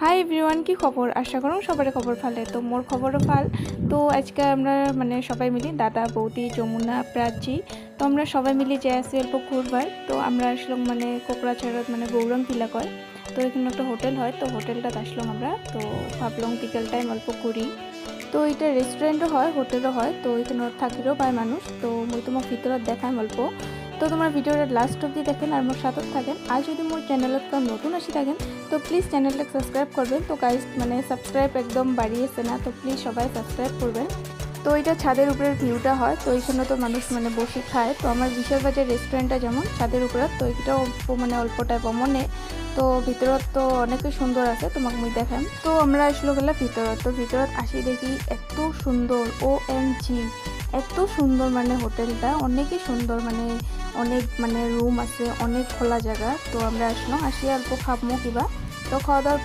Hi everyone, কি খবর? আশা করুন সবার খবর ভালো। তো মোর খবরও ভাল। তো আজকে আমরা মানে সবাই মিলি দাদা বৌদি যমুনা প্রাচী তো আমরা সবাই মিলি যে আসি অল্প ঘুরবার। তো আমরা আসলাম মানে কোকড়াঝাড়ত মানে গৌরাঙ্গ টিলা কয়। তো এখানে একটা হোটেল হয়, তো হোটেলটাতে আসলাম আমরা। তো ভাবলাম বিকেল টাইম অল্প ঘুরি। তো এটা রেস্টুরেন্টও হয়, হোটেলও হয়। তো এখানে থাকিরও পায় মানুষ। তো মই তোমাক ভিতৰত দেখাম অল্প। তো তোমরা ভিডিওটা লাস্ট অবধি দেখেন আর মোর সাথে থাকেন। আর যদি মোর চ্যানেলত নতুন আসি থাকেন তো প্লিজ চ্যানেলটাকে সাবস্ক্রাইব করবেন। তো গাইস মানে সাবস্ক্রাইব একদম বাড়িয়েছে না, তো প্লিজ সবাই সাবস্ক্রাইব করবেন। তো এটা ছাদের উপরের ভিউটা হয়। তো এখানে তো মানুষ মানে বসে খায়। তো আমার বিশাল বাজার রেস্টুরেন্টটা যেমন ছাদের উপরে, তো এটাও মানে অল্প টাইপ মনে। তো ভিতরত তো অনেকই সুন্দর আছে, তোমাকে মুই দেখাম। তো আমরা আসলো গেলা ভিতরত। তো ভিতরত আসি দেখি এত সুন্দর, OMG এত সুন্দর মানে হোটেলটা অনেকই সুন্দর, মানে অনেক মানে রুম আছে, অনেক খোলা জায়গা। তো আমরা আসলাম আসি অল্প খাবো কিবা। তো খাওয়া দাওয়ার